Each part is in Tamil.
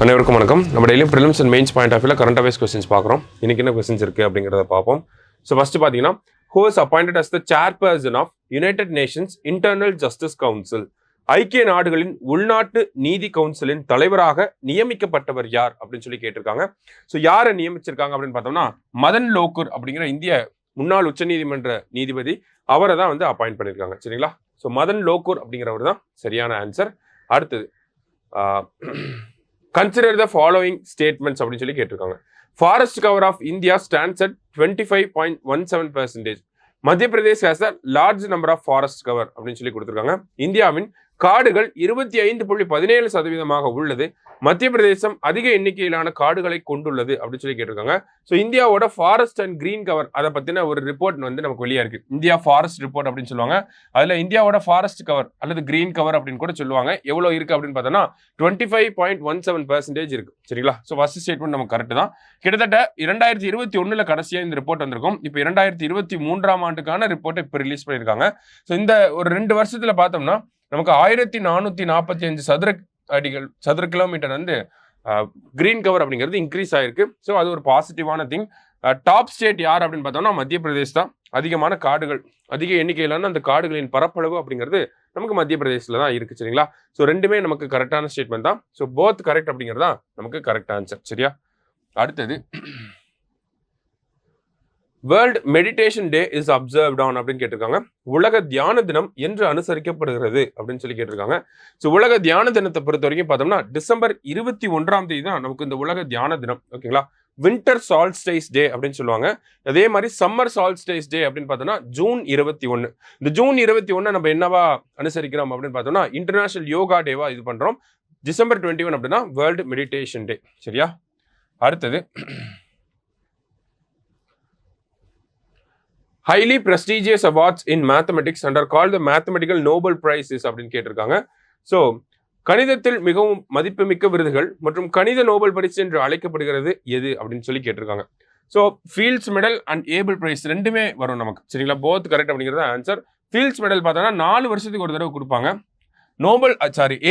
அனைவருக்கும் வணக்கம். நம்ம daily prelims and mains point of வியூல கரண்ட் அஃபேர்ஸ் கொஸ்டின்ஸ் பார்க்குறோம். இன்னைக்கு என்ன கொஸ்டின்ஸ் இருக்குது அப்படிங்கிறத பார்ப்போம். ஸோ ஃபர்ஸ்ட் பார்த்தீங்கன்னா, who is appointed as the chairperson of United Nations internal justice council? ஐக்கிய நாடுகளின் உள்நாட்டு நீதி கவுன்சிலின் தலைவராக நியமிக்கப்பட்டவர் யார் அப்படின்னு சொல்லி கேட்டிருக்காங்க. ஸோ யாரை நியமிச்சிருக்காங்க அப்படின்னு பார்த்தோம்னா, மதன் லோகூர் அப்படிங்கிற இந்திய முன்னாள் உச்சநீதிமன்ற நீதிபதி அவரை தான் வந்து அப்பாயிண்ட் பண்ணியிருக்காங்க. சரிங்களா? ஸோ மதன் லோகூர் அப்படிங்கிறவர் தான் சரியான ஆன்சர். அடுத்தது கன்சிடர் த ஃபாலோயிங் ஸ்டேட்மெண்ட்ஸ் அப்படின்னு சொல்லி கேட்டிருக்காங்க. Forest cover of India stands at 25.17%. Madhya Pradesh has a large number of forest cover அப்படின்னு சொல்லி கொடுத்துருக்காங்க. இந்தியாவின் காடுகள் 25.17% உள்ளது. மத்திய பிரதேசம் அதிக எண்ணிக்கையிலான காடுகளை கொண்டுள்ளது அப்படின்னு சொல்லி கேட்டிருக்காங்க. ஸோ இந்தியாவோட ஃபாரஸ்ட் அண்ட் கிரீன் கவர் அதை பற்றின ஒரு ரிப்போர்ட் வந்து நமக்கு வெளியாக இருக்கு. இந்தியா ஃபாரஸ்ட் ரிப்போர்ட் அப்படின்னு சொல்லுவாங்க. அதில் இந்தியாவோட ஃபாரஸ்ட் கவர் அல்லது கிரீன் கவர் அப்படின்னு கூட சொல்லுவாங்க. எவ்வளோ இருக்கு அப்படின்னு பார்த்தோன்னா 25.17% இருக்கு. சரிங்களா? ஸோ ஃபர்ஸ்ட் ஸ்டேட்மெண்ட் நமக்கு கரெக்ட் தான். கிட்டத்தட்ட 2021 கடைசியாக இந்த ரிப்போர்ட் வந்திருக்கும். இப்போ 2023 ஆண்டுக்கான ரிப்போர்ட்டை இப்போ ரிலீஸ் பண்ணியிருக்காங்க. ஸோ இந்த ஒரு 2 வருஷத்துல பார்த்தோம்னா நமக்கு 1445 சதுர கிலோமீட்டர் வந்து கிரீன் கவர் அப்படிங்கிறது இன்க்ரீஸ் ஆயிருக்கு. ஸோ அது ஒரு பாசிட்டிவான திங். டாப் ஸ்டேட் யார் அப்படின்னு பார்த்தோம்னா மத்திய பிரதேஷ் தான். அதிகமான காடுகள், அதிக எண்ணிக்கையிலான அந்த காடுகளின் பரப்பளவு அப்படிங்கிறது நமக்கு மத்திய பிரதேசில் தான் இருக்கு. சரிங்களா? ஸோ ரெண்டுமே நமக்கு கரெக்டான ஸ்டேட்மெண்ட் தான். ஸோ போத் கரெக்ட் அப்படிங்கிறது தான் நமக்கு கரெக்ட் ஆன்சர். சரியா? அடுத்தது world meditation day is observed on அப்படின்னு கேட்டிருக்காங்க. உலக தியான தினம் என்று அனுசரிக்கப்படுகிறது அப்படின்னு சொல்லி கேட்டிருக்காங்க. ஸோ உலக தியான தினத்தை பொறுத்த வரைக்கும் பார்த்தோம்னா டிசம்பர் 21 தான் நமக்கு இந்த உலக தியான தினம். ஓகேங்களா? வின்டர் சால்ஸ்டைஸ் டே அப்படின்னு சொல்லுவாங்க. அதே மாதிரி சம்மர் சால்ஸ்டைஸ் டே அப்படின்னு பார்த்தோம்னா ஜூன் 21. இந்த ஜூன் 21 நம்ம என்னவா அனுசரிக்கிறோம் அப்படின்னு பார்த்தோம்னா இன்டர்நேஷனல் யோகா டேவா இது பண்றோம். டிசம்பர் 21 அப்படின்னா வேர்ல்டு மெடிடேஷன் டே. சரியா? அடுத்தது highly prestigious awards in mathematics and are called the mathematical Nobel prizes அப்படின்னு கேட்டிருக்காங்க. ஸோ கணிதத்தில் மிகவும் மதிப்புமிக்க விருதுகள் மற்றும் கணித நோபல் பரிசு என்று அழைக்கப்படுகிறது எது அப்படின்னு சொல்லி கேட்டிருக்காங்க. So Fields medal and Abel prize ரெண்டுமே வரும் நமக்கு. சரிங்களா? போத் கரெக்ட் அப்படிங்கிறது ஆன்சர். ஃபீல்ட்ஸ் மெடல் பார்த்தோன்னா 4 வருஷத்துக்கு ஒரு தடவை கொடுப்பாங்க.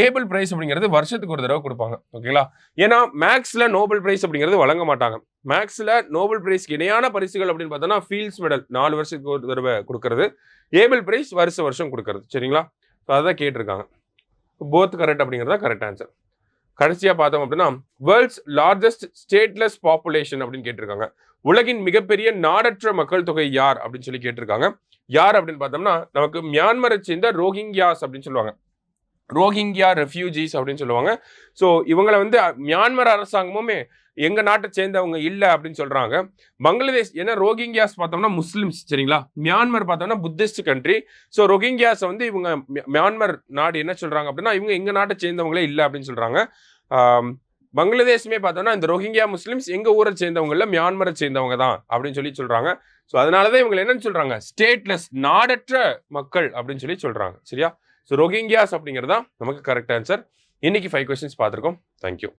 ஏபிள் பிரைஸ் அப்படிங்கிறது வருஷத்துக்கு ஒரு தடவை கொடுப்பாங்க. ஓகேங்களா? ஏன்னா மேக்ஸ்ல நோபல் பிரைஸ் அப்படிங்கிறது வழங்க மாட்டாங்க. மேக்ஸ்ல நோபல் பிரைஸ்க்கு இணையான பரிசுகள் அப்படின்னு பார்த்தோம்னா ஃபீல்ட்ஸ் மெடல் 4 வருஷத்துக்கு ஒரு தடவை கொடுக்கறது, ஏபிள் பிரைஸ் வருஷம் கொடுக்கறது. சரிங்களா? ஸோ அதான் கேட்டிருக்காங்க. போத் கரெக்ட் அப்படிங்கிறதா கரெக்ட் ஆன்சர். கடைசியா பார்த்தோம் அப்படின்னா வேர்ல்ட்ஸ் லார்ஜஸ்ட் ஸ்டேட்லெஸ் பாப்புலேஷன் அப்படின்னு கேட்டிருக்காங்க. உலகின் மிகப்பெரிய நாடற்ற மக்கள் தொகை யார் அப்படின்னு சொல்லி கேட்டிருக்காங்க. யார் அப்படின்னு பார்த்தோம்னா நமக்கு மியான்மரை சேர்ந்த ரோஹிங்கியாஸ் அப்படின்னு சொல்லுவாங்க. ரோஹிங்கியா ரெஃப்யூஜிஸ் அப்படின்னு சொல்லுவாங்க. ஸோ இவங்களை வந்து மியான்மர் அரசாங்கமுமே எங்க நாட்டை சேர்ந்தவங்க இல்லை அப்படின்னு சொல்றாங்க. பங்களாதேஷ் ஏன்னா ரோஹிங்கியாஸ் பார்த்தோம்னா முஸ்லிம்ஸ். சரிங்களா? மியான்மர் பார்த்தோம்னா புத்திஸ்ட் கண்ட்ரி. ஸோ ரோஹிங்கியாஸ் வந்து இவங்க மியான்மர் நாடு என்ன சொல்றாங்க அப்படின்னா இவங்க எங்க நாட்டை சேர்ந்தவங்களே இல்லை அப்படின்னு சொல்றாங்க. பங்களாதேஷுமே பார்த்தோம்னா இந்த ரோஹிங்கியா முஸ்லிம்ஸ் எங்க ஊரை சேர்ந்தவங்க இல்லை, மியான்மரை சேர்ந்தவங்க தான் அப்படின்னு சொல்லி சொல்றாங்க. ஸோ அதனாலதான் இவங்க என்னன்னு சொல்றாங்க, ஸ்டேட்லெஸ் நாடற்ற மக்கள் அப்படின்னு சொல்லி சொல்றாங்க. சரியா? ஸோ ரோஹிங்கியாஸ் அப்படிங்கிறது தான் நமக்கு கரெக்ட் ஆன்சர். இன்னைக்கு 5 கொஸ்டின்ஸ் பார்த்துருக்கோம். தேங்க்யூ.